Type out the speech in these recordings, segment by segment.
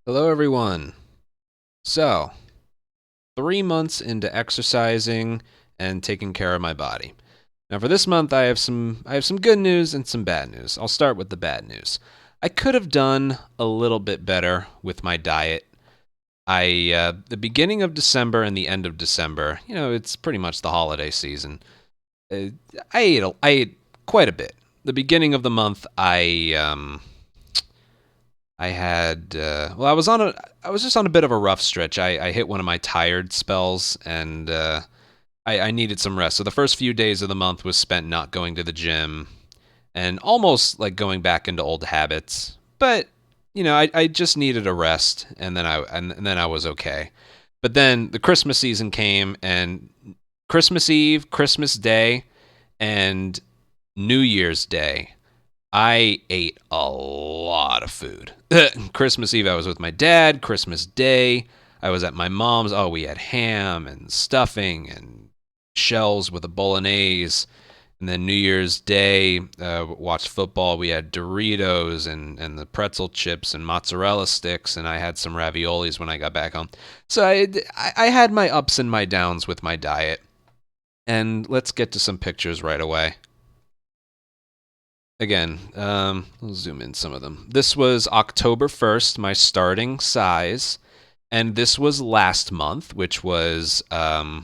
Hello, everyone. So, 3 months into exercising and taking care of my body. Now, for this month, I have some good news and some bad news. I'll start with the bad news. I could have done a little bit better with my diet. The beginning of December and the end of December, it's pretty much the holiday season. Uh, I ate quite a bit. The beginning of the month, I had well, I was just on a bit of a rough stretch. I hit one of my tired spells, and I needed some rest. So the first few days of the month was spent not going to the gym and almost like going back into old habits. But I just needed a rest, and then I was okay. But then the Christmas season came, and Christmas Eve, Christmas Day, and New Year's Day I ate a lot of food. Christmas Eve, I was with my dad. Christmas Day, I was at my mom's. Oh, we had ham and stuffing and shells with a bolognese. And then New Year's Day, watched football. We had Doritos and the pretzel chips and mozzarella sticks. And I had some raviolis when I got back home. So I had my ups and my downs with my diet. And let's get to some pictures right away. Again, I'll zoom in some of them. This was October 1st, my starting size. And this was last month, which was the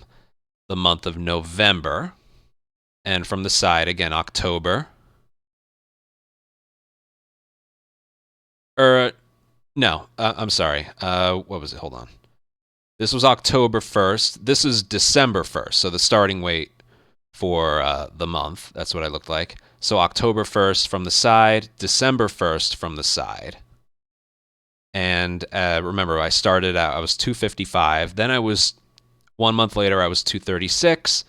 month of November. And from the side, again, October. No, I'm sorry. What was it? Hold on. This was October 1st. This is December 1st. So the starting weight for the month. That's what I looked like. So October 1st from the side, December 1st from the side. And remember, I started out, I was 255. Then 1 month later, I was 236.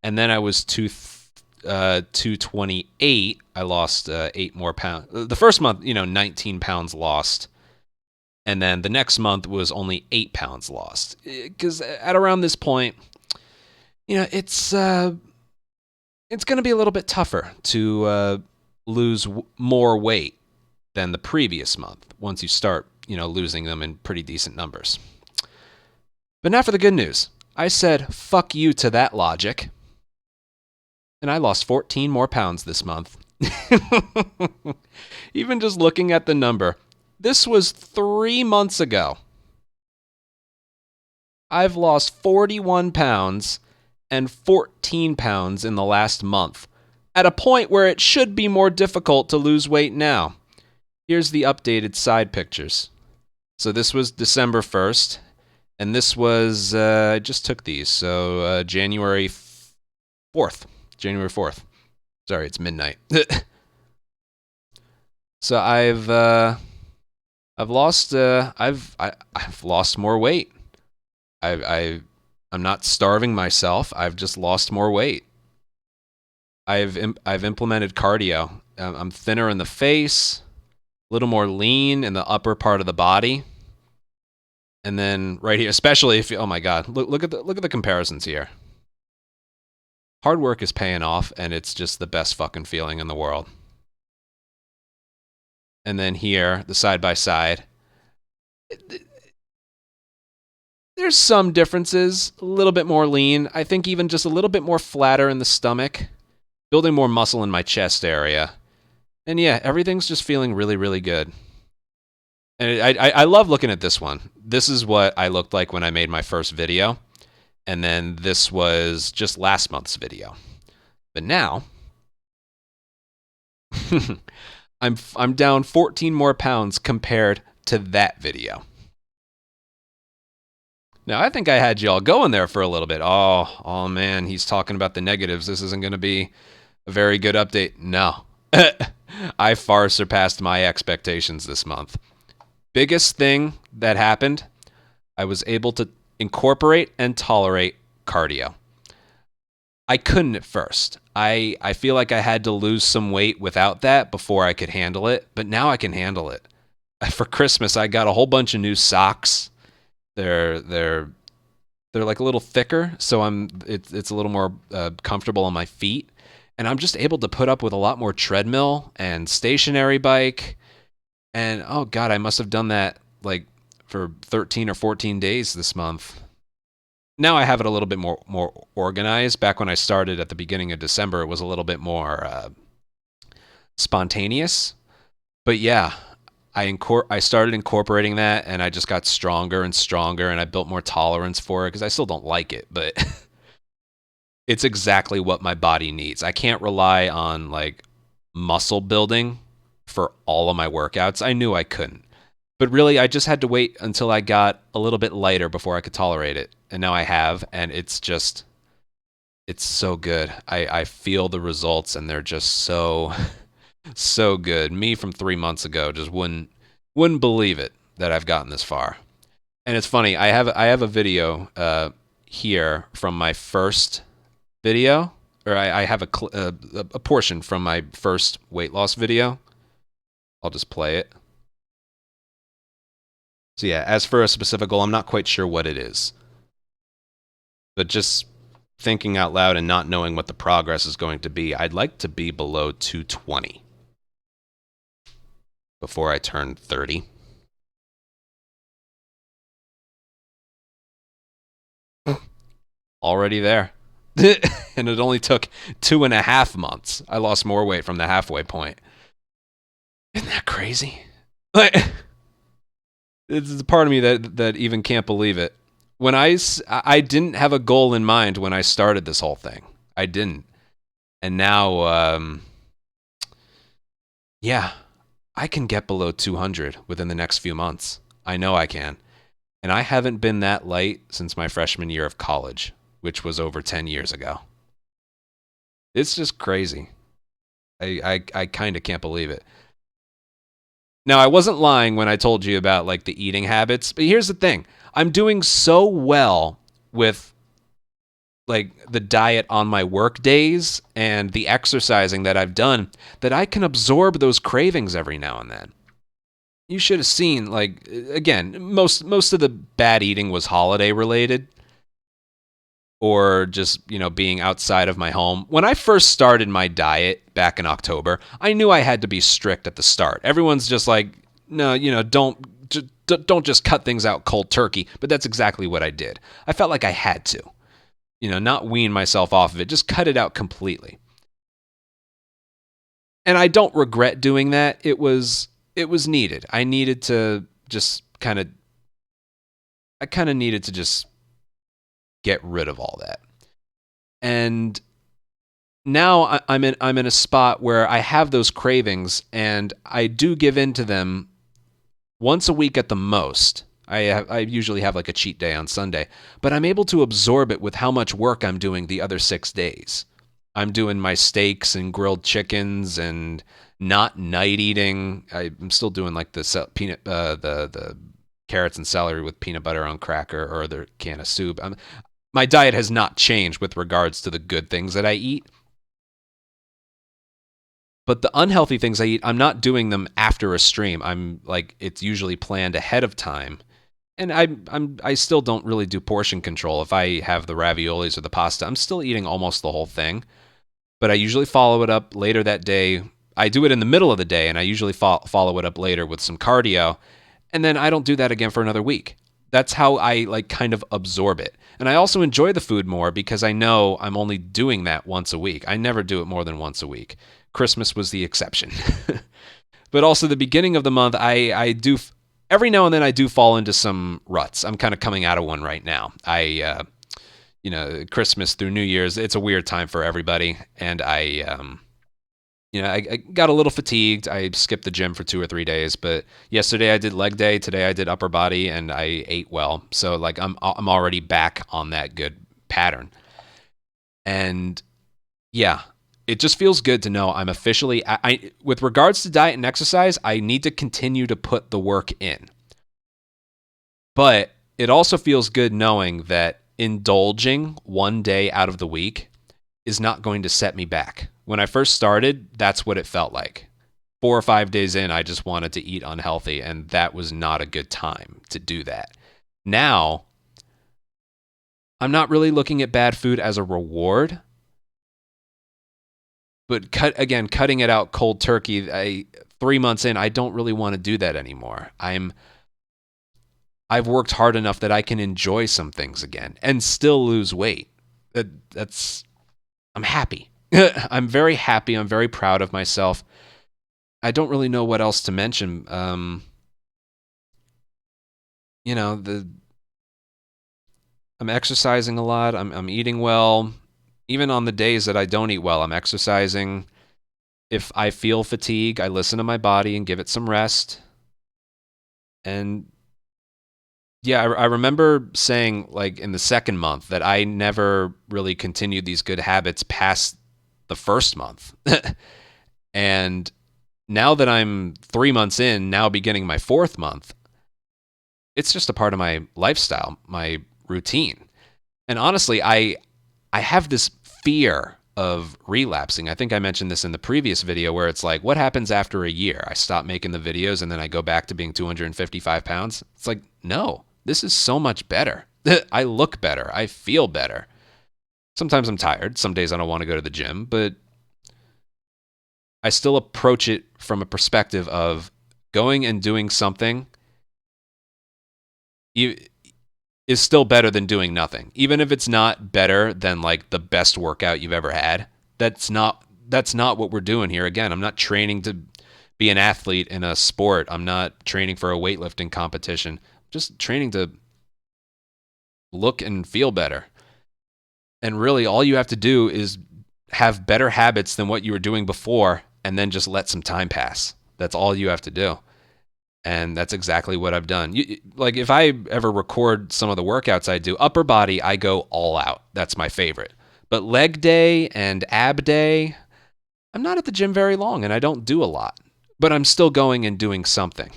And then I was 228. I lost 8 more pounds. The first month, 19 pounds lost. And then the next month was only 8 pounds lost. Because at around this point, it's going to be a little bit tougher to lose more weight than the previous month once you start, losing them in pretty decent numbers. But now for the good news. I said, fuck you to that logic. And I lost 14 more pounds this month. Even just looking at the number. This was 3 months ago. I've lost 41 pounds and 14 pounds in the last month, at a point where it should be more difficult to lose weight now. Here's the updated side pictures. So this was December 1st, and this was, I just took these, so January 4th. January 4th. Sorry, it's midnight. So I've lost more weight. I'm not starving myself. I've just lost more weight. I've implemented cardio. I'm thinner in the face, a little more lean in the upper part of the body, and then right here, especially if oh my god, look at the comparisons here. Hard work is paying off, and it's just the best fucking feeling in the world. And then here, the side by side. There's some differences. A little bit more lean. I think even just a little bit more flatter in the stomach. Building more muscle in my chest area. And yeah, everything's just feeling really, really good. And I love looking at this one. This is what I looked like when I made my first video. And then this was just last month's video. But now, I'm down 14 more pounds compared to that video. Now, I think I had y'all going there for a little bit. Oh man, he's talking about the negatives. This isn't going to be a very good update. No. I far surpassed my expectations this month. Biggest thing that happened, I was able to incorporate and tolerate cardio. I couldn't at first. I feel like I had to lose some weight without that before I could handle it, but now I can handle it. For Christmas, I got a whole bunch of new socks. They're like a little thicker, so it's a little more comfortable on my feet, and I'm just able to put up with a lot more treadmill and stationary bike. And oh god, I must have done that like for 13 or 14 days this month. Now I have it a little bit more organized. Back when I started at the beginning of December, it was a little bit more spontaneous. But yeah, I started incorporating that, and I just got stronger and stronger, and I built more tolerance for it because I still don't like it, but it's exactly what my body needs. I can't rely on like muscle building for all of my workouts. I knew I couldn't. But really, I just had to wait until I got a little bit lighter before I could tolerate it. And now I have, and it's so good. I feel the results, and they're just so good. Me from 3 months ago just wouldn't believe it that I've gotten this far. And it's funny. I have a video here from my first video, or I have a portion from my first weight loss video. I'll just play it. So yeah, as for a specific goal, I'm not quite sure what it is, but just thinking out loud and not knowing what the progress is going to be, I'd like to be below 220 before I turn 30. Already there. And it only took 2.5 months. I lost more weight from the halfway point. Isn't that crazy? Like, it's a part of me that even can't believe it. When I didn't have a goal in mind when I started this whole thing. I didn't. And now, yeah, I can get below 200 within the next few months. I know I can. And I haven't been that light since my freshman year of college, which was over 10 years ago. It's just crazy. I kind of can't believe it. Now, I wasn't lying when I told you about like the eating habits, but here's the thing. I'm doing so well with like the diet on my work days and the exercising that I've done that I can absorb those cravings every now and then. You should have seen, like, again, most of the bad eating was holiday related or just, being outside of my home. When I first started my diet back in October, I knew I had to be strict at the start. Everyone's just like, no, don't just cut things out cold turkey, but that's exactly what I did. I felt like I had to, not wean myself off of it, just cut it out completely. And I don't regret doing that. It was needed. I needed to just kind of needed to just get rid of all that. And now I'm in a spot where I have those cravings, and I do give in to them once a week at the most. I usually have like a cheat day on Sunday, but I'm able to absorb it with how much work I'm doing the other 6 days. I'm doing my steaks and grilled chickens and not night eating. I'm still doing like the carrots and celery with peanut butter on cracker or the can of soup. My diet has not changed with regards to the good things that I eat. But the unhealthy things I eat, I'm not doing them after a stream. I'm like, it's usually planned ahead of time. And I still don't really do portion control. If I have the raviolis or the pasta, I'm still eating almost the whole thing. But I usually follow it up later that day. I do it in the middle of the day, and I usually follow it up later with some cardio. And then I don't do that again for another week. That's how I like kind of absorb it. And I also enjoy the food more because I know I'm only doing that once a week. I never do it more than once a week. Christmas was the exception. But also the beginning of the month, I do every now and then I do fall into some ruts. I'm kind of coming out of one right now. Christmas through New Year's, it's a weird time for everybody. And I got a little fatigued. I skipped the gym for 2 or 3 days, but yesterday I did leg day. Today I did upper body, and I ate well. So like I'm already back on that good pattern. And yeah, it just feels good to know I'm officially, with regards to diet and exercise, I need to continue to put the work in. But it also feels good knowing that indulging one day out of the week is not going to set me back. When I first started, that's what it felt like. 4 or 5 days in, I just wanted to eat unhealthy, and that was not a good time to do that. Now, I'm not really looking at bad food as a reward. But cutting it out cold turkey, 3 months in, I don't really want to do that anymore. I've worked hard enough that I can enjoy some things again and still lose weight. That's I'm happy. I'm very happy. I'm very proud of myself. I don't really know what else to mention. You know, the I'm exercising a lot. I'm eating well. Even on the days that I don't eat well, I'm exercising. If I feel fatigue, I listen to my body and give it some rest. And yeah, I remember saying like in the second month that I never really continued these good habits past the first month. And now that I'm 3 months in, now beginning my fourth month, it's just a part of my lifestyle, my routine. And honestly, I have this fear of relapsing. I think I mentioned this in the previous video where it's like, what happens after a year? I stop making the videos and then I go back to being 255 pounds. It's like, no, this is so much better. I look better. I feel better. Sometimes I'm tired. Some days I don't want to go to the gym, but I still approach it from a perspective of going and doing something is still better than doing nothing. Even if it's not better than like the best workout you've ever had, that's not what we're doing here. Again, I'm not training to be an athlete in a sport. I'm not training for a weightlifting competition. I'm just training to look and feel better. And really all you have to do is have better habits than what you were doing before and then just let some time pass. That's all you have to do. And that's exactly what I've done. Like if I ever record some of the workouts I do, upper body, I go all out. That's my favorite. But leg day and ab day, I'm not at the gym very long and I don't do a lot. But I'm still going and doing something.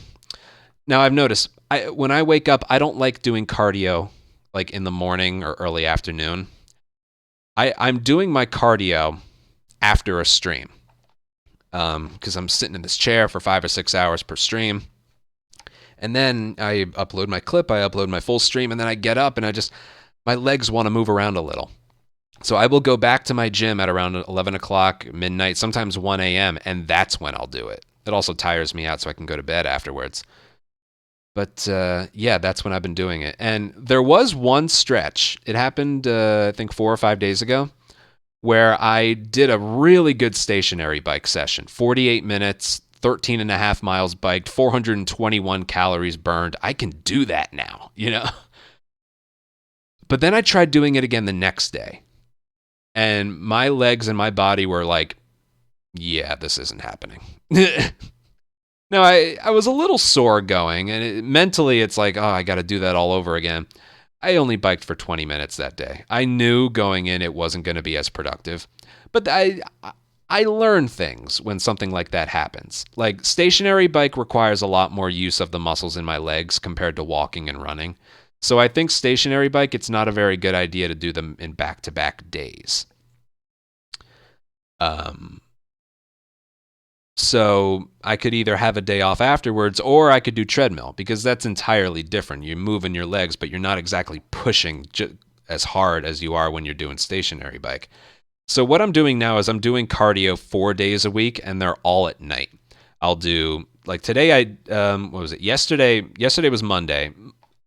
Now I've noticed when I wake up, I don't like doing cardio like in the morning or early afternoon. I'm doing my cardio after a stream because I'm sitting in this chair for 5 or 6 hours per stream. And then I upload my clip, I upload my full stream, and then I get up and my legs want to move around a little. So I will go back to my gym at around 11 o'clock, midnight, sometimes 1 a.m., and that's when I'll do it. It also tires me out so I can go to bed afterwards. But yeah, that's when I've been doing it. And there was one stretch. It happened, I think, 4 or 5 days ago, where I did a really good stationary bike session, 48 minutes, 13 and a half miles biked, 421 calories burned. I can do that now, you know? But then I tried doing it again the next day. And my legs and my body were like, yeah, this isn't happening. Now, I was a little sore going, and mentally it's like, oh, I got to do that all over again. I only biked for 20 minutes that day. I knew going in it wasn't going to be as productive. But I learn things when something like that happens. Like stationary bike requires a lot more use of the muscles in my legs compared to walking and running. So I think stationary bike, it's not a very good idea to do them in back-to-back days. So I could either have a day off afterwards or I could do treadmill because that's entirely different. You're moving your legs, but you're not exactly pushing as hard as you are when you're doing stationary bike. So what I'm doing now is I'm doing cardio 4 days a week, and they're all at night. I'll do like today. What was it? Yesterday was Monday.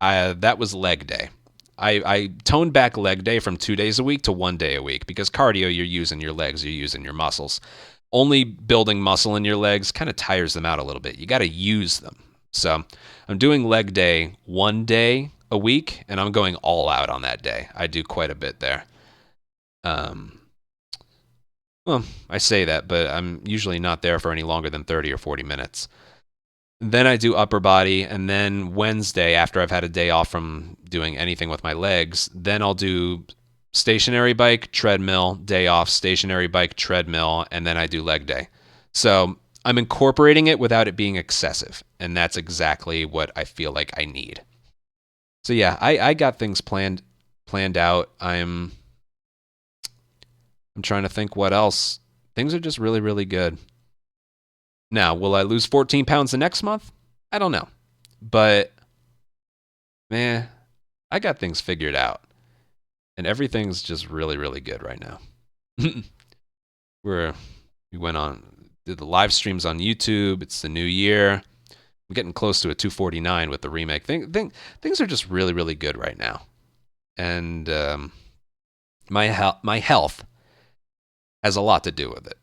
That was leg day. I toned back leg day from 2 days a week to 1 day a week because cardio, you're using your legs, you're using your muscles. Only building muscle in your legs kind of tires them out a little bit. You got to use them. So I'm doing leg day 1 day a week, and I'm going all out on that day. I do quite a bit there. Well, I say that, but I'm usually not there for any longer than 30 or 40 minutes. Then I do upper body, and then Wednesday, after I've had a day off from doing anything with my legs, then I'll do stationary bike, treadmill, day off, stationary bike, treadmill, and then I do leg day. So I'm incorporating it without it being excessive, and that's exactly what I feel like I need. So yeah, I got things planned out. I'm trying to think what else. Things are just really, really good. Now, will I lose 14 pounds the next month? I don't know. But, man, I got things figured out. And everything's just really, really good right now. We went on, did the live streams on YouTube. It's the new year. I'm getting close to a 249 with the remake. Things are just really, really good right now. And my health has a lot to do with it.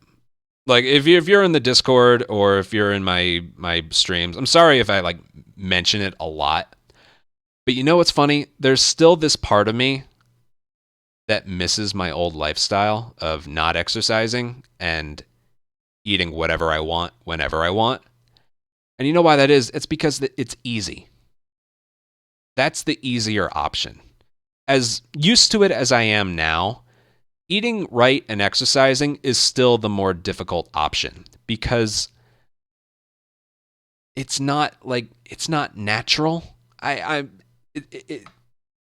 Like if you're in the Discord or if you're in my streams, I'm sorry if I like mention it a lot. But you know what's funny? There's still this part of me that misses my old lifestyle of not exercising and eating whatever I want whenever I want. And you know why that is? It's because it's easy. That's the easier option. As used to it as I am now, eating right and exercising is still the more difficult option because it's not natural. I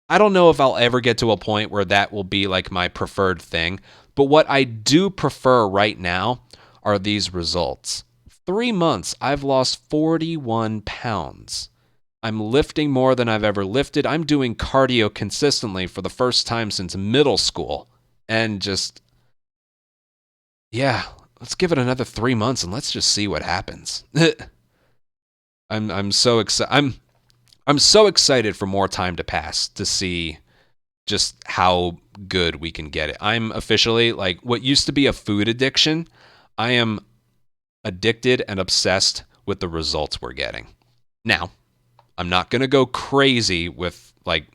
don't know if I'll ever get to a point where that will be like my preferred thing, but what I do prefer right now are these results. 3 months, I've lost 41 pounds. I'm lifting more than I've ever lifted. I'm doing cardio consistently for the first time since middle school. And just, yeah, let's give it another 3 months and let's just see what happens. I'm so excited. I'm so excited for more time to pass to see just how good we can get it. I'm officially like what used to be a food addiction. I am addicted and obsessed with the results we're getting. Now, I'm not going to go crazy with like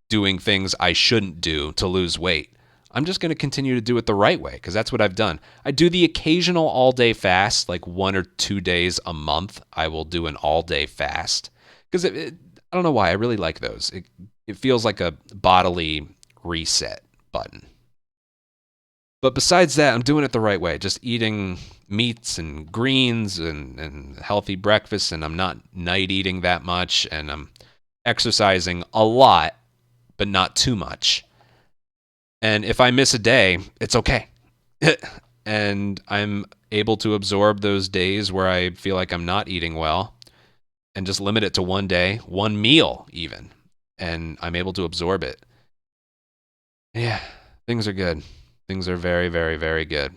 doing things I shouldn't do to lose weight. I'm just going to continue to do it the right way because that's what I've done. I do the occasional all-day fast, like 1 or 2 days a month. I will do an all-day fast because I don't know why. I really like those. It feels like a bodily reset button. But besides that, I'm doing it the right way. Just eating meats and greens and healthy breakfast, and I'm not night eating that much, and I'm exercising a lot, but not too much. And if I miss a day, it's okay. And I'm able to absorb those days where I feel like I'm not eating well and just limit it to 1 day, 1 meal even. And I'm able to absorb it. Yeah, things are good. Things are very, very, very good.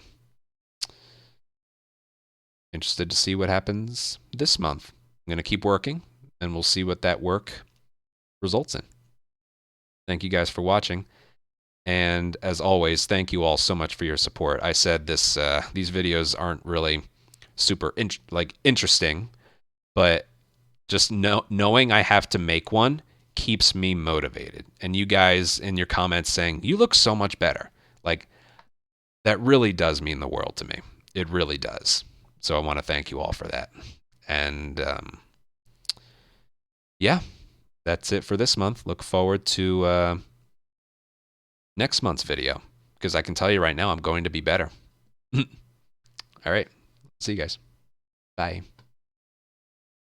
Interested to see what happens this month. I'm going to keep working, and we'll see what that work results in. Thank you guys for watching. And as always, thank you all so much for your support. I said these videos aren't really super interesting, but just knowing I have to make one keeps me motivated. And you guys in your comments saying, you look so much better. Like, that really does mean the world to me. It really does. So I want to thank you all for that. And yeah, that's it for this month. Look forward to next month's video because I can tell you right now I'm going to be better. All right. See you guys. Bye.